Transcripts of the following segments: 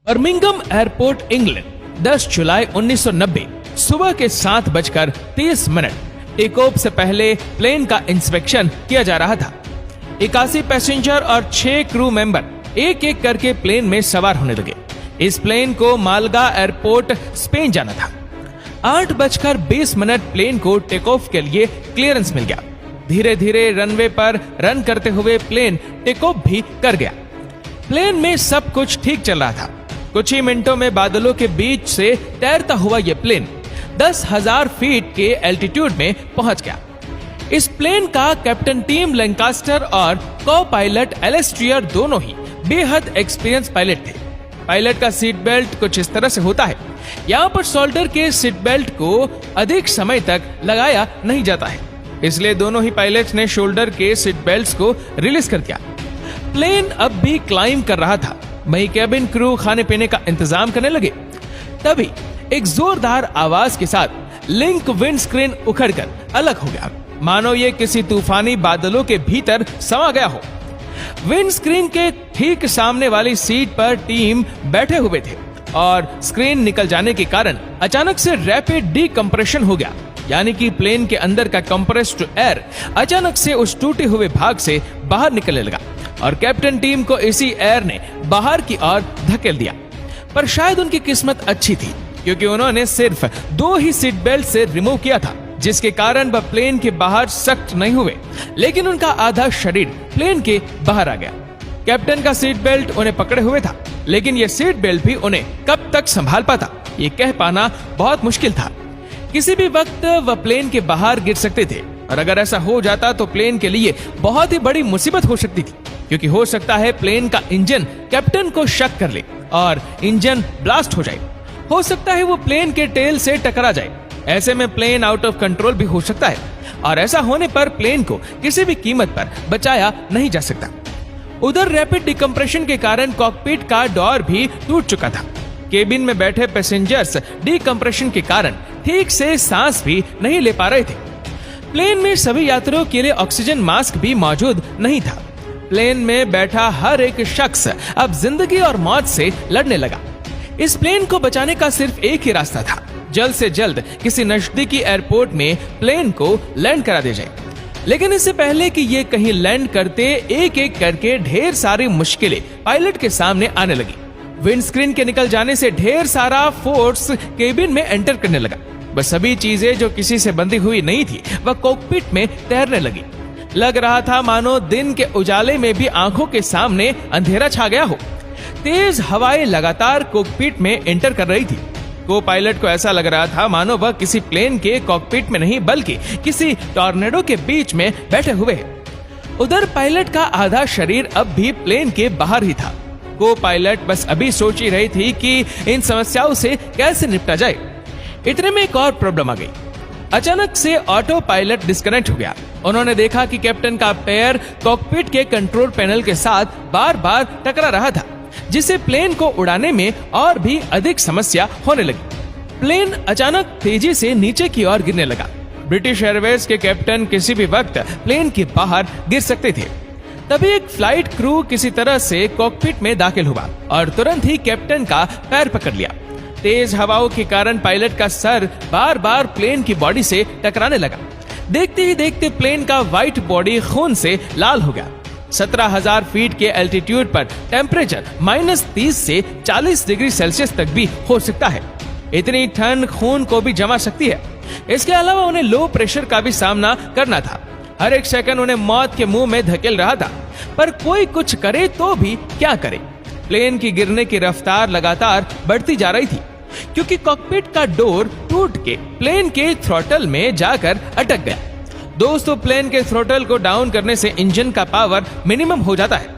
Birmingham airport, England, 10 जुलाई 1990 सुबह के 7:30 take off से पहले प्लेन का इंस्पेक्शन किया जा रहा था। 81 पैसेंजर और 6 क्रू मेंबर एक एक करके प्लेन में सवार होने लगे। इस प्लेन को मालगा एयरपोर्ट, स्पेन जाना था। 8:20 प्लेन को टेक ऑफ के लिए क्लियरेंस मिल गया। धीरे धीरे रनवे पर रन करते हुए प्लेन टेक ऑफ भी कर गया। प्लेन में सब कुछ ठीक चल रहा था। कुछ ही मिनटों में बादलों के बीच से तैरता हुआ यह प्लेन 10,000 फीट के एल्टीट्यूड में पहुंच गया। इस प्लेन का कैप्टन टिम लैंकास्टर और को पायलट एलेस्ट्रियर दोनों ही बेहद एक्सपीरियंस पायलट थे। पायलट का सीट बेल्ट कुछ इस तरह से होता है। यहाँ पर शोल्डर के सीट बेल्ट को अधिक समय तक लगाया नहीं जाता है, इसलिए दोनों ही पायलट्स ने शोल्डर के सीट बेल्ट्स को रिलीज कर दिया। प्लेन अब भी क्लाइंब कर रहा था। वहीं कैबिन क्रू खाने पीने का इंतजाम करने लगे। तभी एक जोरदार आवाज के साथ लिंक विंड स्क्रीन उखड़कर अलग हो गया, मानो ये किसी तूफानी बादलों के भीतर समा गया हो। विंड स्क्रीन के ठीक सामने वाली सीट पर टीम बैठे हुए थे और स्क्रीन निकल जाने के कारण अचानक से रैपिड डीकंप्रेशन हो गया, यानी कि प्लेन के अंदर का कंप्रेस्ड एयर अचानक से उस टूटे हुए भाग से बाहर निकलने लगा और कैप्टन टीम को इसी एयर ने बाहर की ओर धकेल दिया। पर शायद उनकी किस्मत अच्छी थी, क्योंकि उन्होंने सिर्फ 2 ही सीट बेल्ट से रिमूव किया था, जिसके कारण वह प्लेन के बाहर सख्त नहीं हुए, लेकिन उनका आधा शरीर प्लेन के बाहर आ गया। कैप्टन का सीट बेल्ट उन्हें पकड़े हुए था, लेकिन यह सीट बेल्ट भी उन्हें कब तक संभाल पाता, ये कह पाना बहुत मुश्किल था। किसी भी वक्त वह प्लेन के बाहर गिर सकते थे, और अगर ऐसा हो जाता तो प्लेन के लिए बहुत ही बड़ी मुसीबत हो सकती थी, क्योंकि हो सकता है प्लेन का इंजन कैप्टन को शक कर ले और इंजन ब्लास्ट हो जाए। हो सकता है वो प्लेन के टेल से टकरा जाए। ऐसे में प्लेन आउट ऑफ कंट्रोल भी हो सकता है, और ऐसा होने पर प्लेन को किसी भी कीमत पर बचाया नहीं जा सकता। उधर रैपिड डिकम्प्रेशन के कारण कॉकपिट का डोर भी टूट चुका था। केबिन में बैठे पैसेंजर्स डिकम्प्रेशन के कारण ठीक से सांस भी नहीं ले पा रहे थे। प्लेन में सभी यात्रियों के लिए ऑक्सीजन मास्क भी मौजूद नहीं था। प्लेन में बैठा हर एक शख्स अब जिंदगी और मौत से लड़ने लगा। इस प्लेन को बचाने का सिर्फ एक ही रास्ता था, जल्द से जल्द किसी नजदीकी एयरपोर्ट में प्लेन को लैंड करा दिया जाए। लेकिन इससे पहले कि ये कहीं लैंड करते, एक एक करके ढेर सारी मुश्किलें पायलट के सामने आने लगी। विंडस्क्रीन के निकल जाने से ढेर सारा फोर्स केबिन में एंटर करने लगा। वह सभी चीजें जो किसी से बंधी हुई नहीं थी, वह कॉकपिट में तैरने लगी। लग रहा था मानो दिन के उजाले में भी आंखों के सामने अंधेरा छा गया हो। तेज हवाएं लगातार कॉकपिट में एंटर कर रही थी। को पायलट को ऐसा लग रहा था मानो वह किसी प्लेन के कॉकपिट में नहीं, बल्कि किसी टॉर्नेडो के बीच में बैठे हुए हैं। उधर पायलट का आधा शरीर अब भी प्लेन के बाहर ही था। को पायलट बस अभी सोच ही रही थी कि इन समस्याओं से कैसे निपटा जाए। इतने में एक और प्रॉब्लम आ गई। अचानक से ऑटो पायलट डिस्कनेक्ट हो गया। उन्होंने देखा कि कैप्टन का पैर कॉकपिट के कंट्रोल पैनल के साथ बार बार टकरा रहा था, जिससे प्लेन को उड़ाने में और भी अधिक समस्या होने लगी। प्लेन अचानक तेजी से नीचे की ओर गिरने लगा। ब्रिटिश एयरवेज के कैप्टन किसी भी वक्त प्लेन के बाहर गिर सकते थे। तभी एक फ्लाइट क्रू किसी तरह से कॉकपिट में दाखिल हुआ और तुरंत ही कैप्टन का पैर पकड़ लिया। तेज हवाओं के कारण पायलट का सर बार बार प्लेन की बॉडी से टकराने लगा। देखते ही देखते प्लेन का व्हाइट बॉडी खून से लाल हो गया। 17,000 फीट के एल्टीट्यूड पर टेम्परेचर -30 से 40 डिग्री सेल्सियस तक भी हो सकता है। इतनी ठंड खून को भी जमा सकती है। इसके अलावा उन्हें लो प्रेशर का भी सामना करना था। हर एक सेकंड उन्हें मौत के मुंह में धकेल रहा था, पर कोई कुछ करे तो भी क्या करे। प्लेन की गिरने की रफ्तार लगातार बढ़ती जा रही थी, क्योंकि कॉकपिट का डोर टूट के प्लेन के थ्रॉटल में जाकर अटक गया। दोस्तों, प्लेन के थ्रॉटल को डाउन करने से इंजन का पावर मिनिमम हो जाता है,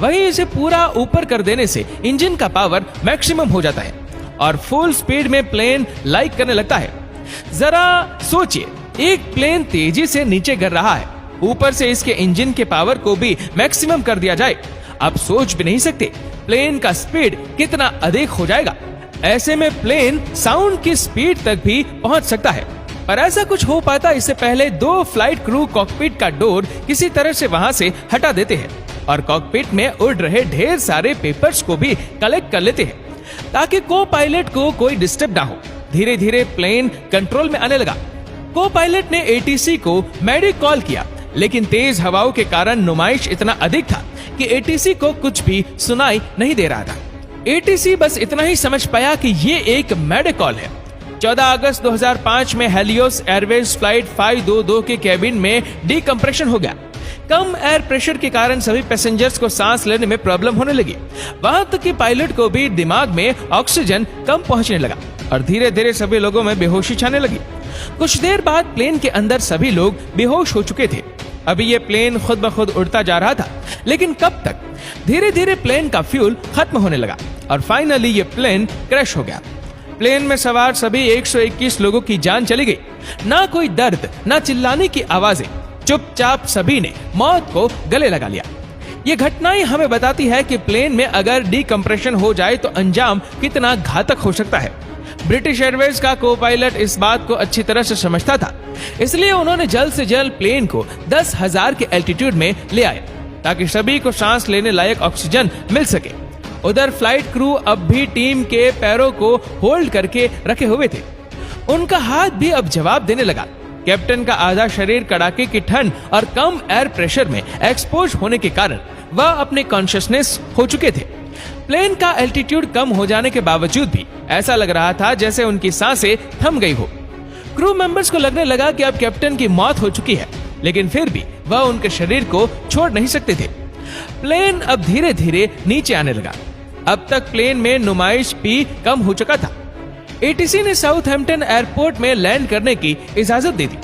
वहीं इसे पूरा ऊपर कर देने से इंजन का पावर मैक्सिमम हो जाता है और फुल स्पीड में प्लेन लाइक करने लगता है। जरा सोचिए, एक प्लेन तेजी से नीचे गिर रहा है, ऊपर से इसके इंजन के पावर को भी मैक्सिमम कर दिया जाए। आप सोच भी नहीं सकते प्लेन का स्पीड कितना अधिक हो जाएगा। ऐसे में प्लेन साउंड की स्पीड तक भी पहुंच सकता है। पर ऐसा कुछ हो पाता इससे पहले 2 फ्लाइट क्रू कॉकपिट का डोर किसी तरह से वहां से हटा देते हैं और कॉकपिट में उड़ रहे ढेर सारे पेपर्स को भी कलेक्ट कर लेते हैं। ताकि को पायलट को कोई डिस्टर्ब ना हो। धीरे धीरे प्लेन कंट्रोल में आने लगा। को पायलट ने एटीसी को मेडिक कॉल किया, लेकिन तेज हवाओं के कारण नुमाइश इतना अधिक था कि एटीसी को कुछ भी सुनाई नहीं दे रहा था। एटीसी बस इतना ही समझ पाया कि ये एक मेडिक कॉल है। 14 अगस्त 2005 में हेलियोस एयरवेज फ्लाइट 522 के केबिन में डीकंप्रेशन हो गया। कम एयर प्रेशर के कारण सभी पैसेंजर्स को सांस लेने में प्रॉब्लम होने लगी। वहां तक कि पायलट को भी दिमाग में ऑक्सीजन कम पहुंचने लगा और धीरे धीरे सभी लोगों में बेहोशी छाने लगी। कुछ देर बाद प्लेन के अंदर सभी लोग बेहोश हो चुके थे। अभी ये प्लेन खुद ब खुद उड़ता जा रहा था, लेकिन कब तक? धीरे धीरे प्लेन का फ्यूल खत्म होने लगा और फाइनली ये प्लेन क्रैश हो गया। प्लेन में सवार सभी 121 लोगों की जान चली गई। ना कोई दर्द, ना चिल्लाने की आवाजें, चुपचाप सभी ने मौत को गले लगा लिया। ये घटनाएं हमें बताती है कि प्लेन में अगर डीकंप्रेशन हो जाए तो अंजाम कितना घातक हो सकता है। ब्रिटिश एयरवेज का को पायलट इस बात को अच्छी तरह से समझता था, इसलिए उन्होंने जल्द से जल्द प्लेन को 10,000 के एल्टीट्यूड में ले आए ताकि सभी को सांस लेने लायक ऑक्सीजन मिल सके। उधर फ्लाइट क्रू अब भी टीम के पैरों को होल्ड करके रखे हुए थे। उनका हाथ भी अब जवाब देने लगा। कैप्टन का आधा शरीर कड़ाके की ठंड और कम एयर प्रेशर में एक्सपोज होने के कारण वह अपने कॉन्शियसनेस हो चुके थे। प्लेन का एल्टीट्यूड कम हो जाने के बावजूद भी ऐसा लग रहा था जैसे उनकी सांसें थम गई हो। क्रू मेंबर्स को लगने लगा कि अब कैप्टन की मौत हो चुकी है, लेकिन फिर भी वह उनके शरीर को छोड़ नहीं सकते थे। प्लेन अब धीरे धीरे नीचे आने लगा। अब तक प्लेन में नुमाइश भी कम हो चुका था। एटीसी ने साउथहैम्पटन एयरपोर्ट में लैंड करने की इजाजत दे दी।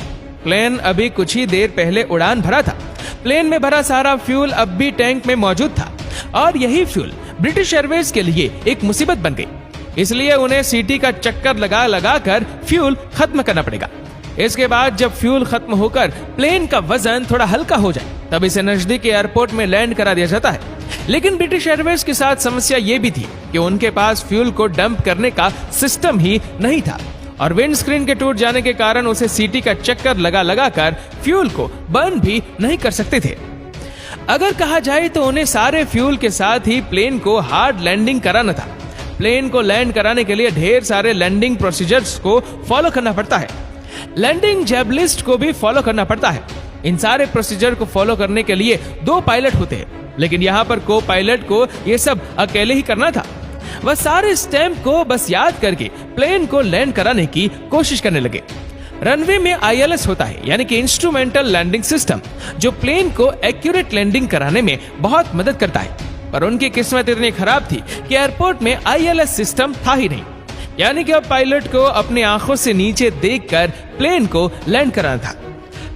प्लेन अभी कुछ ही देर पहले उड़ान भरा था। प्लेन में भरा सारा फ्यूल अब भी टैंक में मौजूद था और यही फ्यूल ब्रिटिश एयरवेज के लिए एक मुसीबत बन गई। इसलिए उन्हें सीटी का चक्कर लगा लगा कर फ्यूल खत्म करना पड़ेगा। इसके बाद जब फ्यूल खत्म होकर प्लेन का वजन थोड़ा हल्का हो जाए तब इसे नजदीकी एयरपोर्ट में लैंड करा दिया जाता है। लेकिन ब्रिटिश एयरवेज के साथ समस्या ये भी थी कि उनके पास फ्यूल को डंप करने का सिस्टम ही नहीं था और विंड स्क्रीन के टूट जाने के कारण उसे सीटी का चक्कर लगा लगा कर फ्यूल को बर्न भी नहीं कर सकते थे। अगर कहा जाए तो उन्हें सारे फ्यूल के साथ ही प्लेन को हार्ड लैंडिंग कराना था। प्लेन को लैंड कराने के लिए ढेर सारे लैंडिंग प्रोसीजर्स को फॉलो करना पड़ता है। लैंडिंग जैब लिस्ट को भी फॉलो करना पड़ता है। इन सारे प्रोसीजर को फॉलो करने के लिए 2 पायलट होते हैं, लेकिन यहाँ पर को पायलट को ये सब अकेले ही करना था। वह सारे स्टैम्प को बस याद करके प्लेन को लैंड कराने की कोशिश करने लगे। रनवे में ILS होता है, यानी कि इंस्ट्रूमेंटल लैंडिंग सिस्टम, जो प्लेन को एक्यूरेट लैंडिंग कराने में बहुत मदद करता है। पर उनकी किस्मत इतनी खराब थी कि एयरपोर्ट में ILS सिस्टम था ही नहीं, यानी कि अब पायलट को अपनी आंखों से नीचे देखकर प्लेन को लैंड कराना था।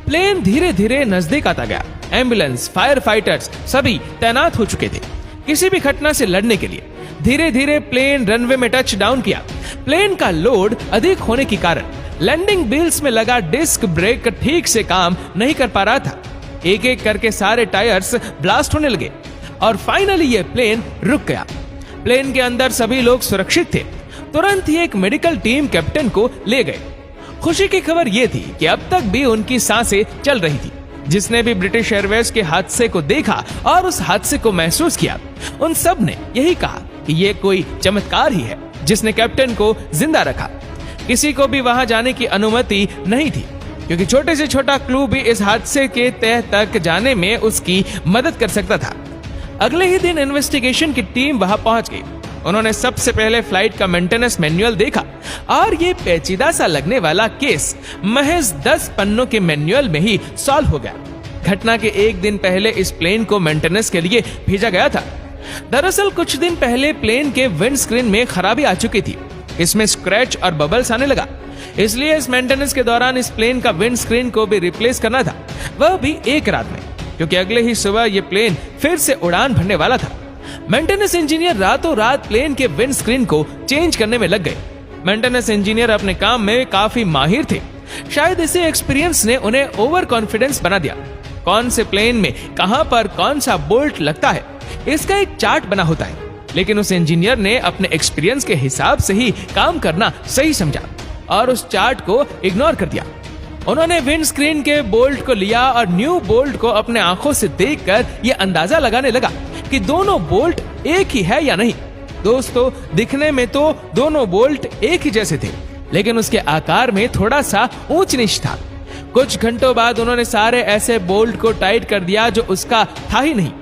प्लेन धीरे धीरे नजदीक आता गया। एम्बुलेंस, फायर फाइटर्स सभी तैनात हो चुके थे किसी भी घटना से लड़ने के लिए। धीरे धीरे प्लेन रनवे में टच डाउन किया। प्लेन का लोड अधिक होने के कारण लैंडिंग व्हील्स में लगा डिस्क ब्रेक ठीक से काम नहीं कर पा रहा था। एक एक करके सारे टायर्स ब्लास्ट होने लगे और फाइनली ये प्लेन रुक गया। प्लेन के अंदर सभी लोग सुरक्षित थे। तुरंत ही एक मेडिकल टीम कैप्टन को ले गए। खुशी की खबर यह थी कि अब तक भी उनकी सांसें चल रही थी। जिसने भी ब्रिटिश एयरवेज के हादसे को देखा और उस हादसे को महसूस किया, उन सब ने यही कहा कि ये कोई चमत्कार ही है जिसने कैप्टन को जिंदा रखा। किसी को भी वहां जाने की अनुमति नहीं थी, क्योंकि छोटे से छोटा क्लू भी इस हादसे के तह तक जाने में उसकी मदद कर सकता था। अगले ही दिन इन्वेस्टिगेशन की टीम वहां पहुंच गई। उन्होंने सबसे पहले फ्लाइट का मेंटेनेंस मैनुअल देखा और ये पेचीदा सा लगने वाला केस महज 10 पन्नों के मैनुअल में ही सॉल्व हो गया। घटना के एक दिन पहले इस प्लेन को मेंटेनेंस के लिए भेजा गया था। दरअसल कुछ दिन पहले प्लेन के विंड स्क्रीन में खराबी आ चुकी थी। इसमें स्क्रैच और बबल्स आने लगा, इसलिए इस मेंटेनेंस के दौरान इस प्लेन का विंड स्क्रीन को भी रिप्लेस करना था, वह भी एक रात में, क्योंकि अगले ही सुबह ये प्लेन फिर से उड़ान भरने वाला था। मेंटेनेंस इंजीनियर रातों रात प्लेन के विंड स्क्रीन को चेंज करने में लग गए। मेंटेनेंस इंजीनियर अपने काम में काफी माहिर थे। शायद इसे एक्सपीरियंस ने उन्हें ओवर कॉन्फिडेंस बना दिया। कौन से प्लेन में कहां पर कौन सा बोल्ट लगता है, इसका एक चार्ट बना होता है, लेकिन उस इंजीनियर ने अपने एक्सपीरियंस के हिसाब से ही काम करना सही समझा और उस चार्ट को इग्नोर कर दिया। उन्होंने विंड स्क्रीन के बोल्ट को लिया और न्यू बोल्ट को अपने आंखों से देखकर यह अंदाजा लगाने लगा कि दोनों बोल्ट एक ही है या नहीं। दोस्तों दिखने में तो दोनों बोल्ट एक ही जैसे थे, लेकिन उसके आकार में थोड़ा सा ऊंच नीच था। कुछ घंटों बाद उन्होंने सारे ऐसे बोल्ट को टाइट कर दिया जो उसका था ही नहीं।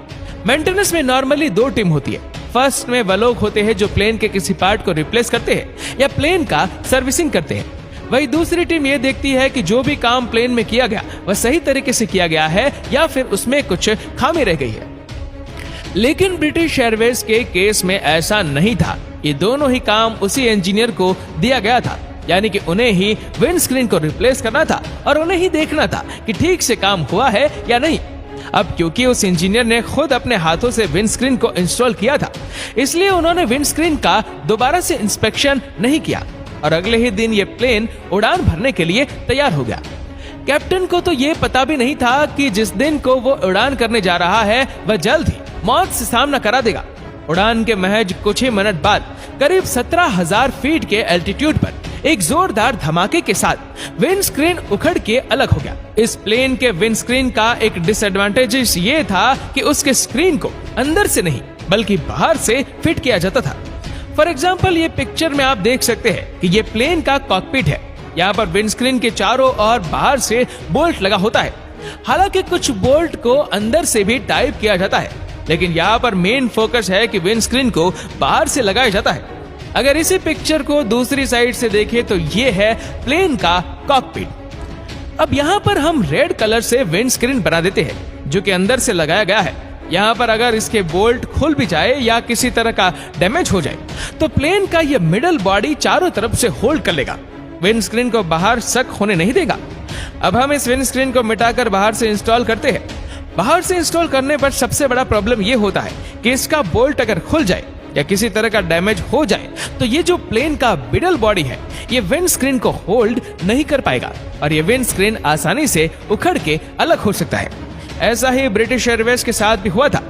मेंटेनेंस में नॉर्मली 2 टीम होती है। फर्स्ट में वो लोग होते हैं जो प्लेन के किसी पार्ट को रिप्लेस करते हैं या प्लेन का सर्विसिंग करते हैं। वही दूसरी टीम ये देखती है कि जो भी काम प्लेन में किया गया वह सही तरीके से किया गया है या फिर उसमें कुछ खामी रह गई है। लेकिन ब्रिटिश एयरवेज के केस में ऐसा नहीं था। ये दोनों ही काम उसी इंजीनियर को दिया गया था, यानी कि उन्हें ही विंड स्क्रीन को रिप्लेस करना था और उन्हें ही देखना था कि ठीक से काम हुआ है या नहीं। अब क्योंकि उस इंजीनियर ने खुद अपने हाथों से विंड स्क्रीन को इंस्टॉल किया था, इसलिए उन्होंने विंड स्क्रीन का दोबारा से इंस्पेक्शन नहीं किया और अगले ही दिन ये प्लेन उड़ान भरने के लिए तैयार हो गया। कैप्टन को तो ये पता भी नहीं था कि जिस दिन को वो उड़ान करने जा रहा है वह जल्द ही मौत से सामना करा देगा। उड़ान के महज कुछ ही मिनट बाद करीब 17,000 फीट के एल्टीट्यूड पर एक जोरदार धमाके के साथ विंड स्क्रीन उखड़ के अलग हो गया। इस प्लेन के विंड स्क्रीन का एक डिसएडवांटेज ये था कि उसके स्क्रीन को अंदर से नहीं बल्कि बाहर से फिट किया जाता था। फॉर एग्जाम्पल ये पिक्चर में आप देख सकते हैं कि ये प्लेन का कॉकपिट है। यहाँ पर विंड स्क्रीन के चारों और बाहर से बोल्ट लगा होता है। हालांकि कुछ बोल्ट को अंदर से भी टाइप किया जाता है, लेकिन यहाँ पर मेन फोकस है कि विंड स्क्रीन को बाहर से लगाया जाता है। अगर इसी पिक्चर को दूसरी साइड से देखें तो ये है प्लेन का कॉकपिट। अब यहाँ पर हम रेड कलर से विंड स्क्रीन बना देते हैं जो कि अंदर से लगाया गया है। यहाँ पर अगर इसके बोल्ट खुल भी जाए या किसी तरह का डैमेज हो जाए तो प्लेन का ये मिडल बॉडी चारों तरफ से होल्ड कर लेगा, विंड स्क्रीन को बाहर सक होने नहीं देगा। अब हम इस विंड स्क्रीन को मिटाकर बाहर से इंस्टॉल करते हैं। बाहर से इंस्टॉल करने पर सबसे बड़ा प्रॉब्लम ये होता है कि इसका बोल्ट अगर खुल जाए या किसी तरह का डैमेज हो जाए तो ये जो प्लेन का मिडल बॉडी है ये विंड स्क्रीन को होल्ड नहीं कर पाएगा और ये विंड स्क्रीन आसानी से उखड़ के अलग हो सकता है। ऐसा ही ब्रिटिश एयरवेज के साथ भी हुआ था,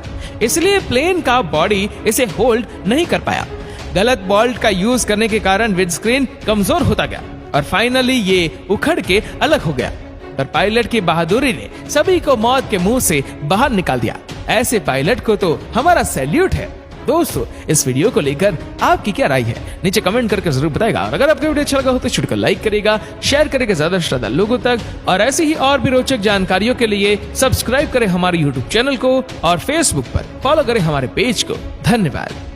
इसलिए प्लेन का बॉडी इसे होल्ड नहीं कर पाया। गलत बोल्ट का यूज करने के कारण विंड स्क्रीन कमजोर होता गया और फाइनली ये उखड़ के अलग हो गया। पर पायलट की बहादुरी ने सभी को मौत के मुंह से बाहर निकाल दिया। ऐसे पायलट को तो हमारा सैल्यूट है। दोस्तों इस वीडियो को लेकर आपकी क्या राय है नीचे कमेंट करके जरूर बताएगा और अगर आपको वीडियो अच्छा लगा हो तो वीडियो को लाइक करेगा, शेयर करेगा ज्यादा से ज्यादा लोगों तक और ऐसी ही और भी रोचक जानकारियों के लिए सब्सक्राइब करें हमारे यूट्यूब चैनल को और फेसबुक पर फॉलो करें हमारे पेज को। धन्यवाद।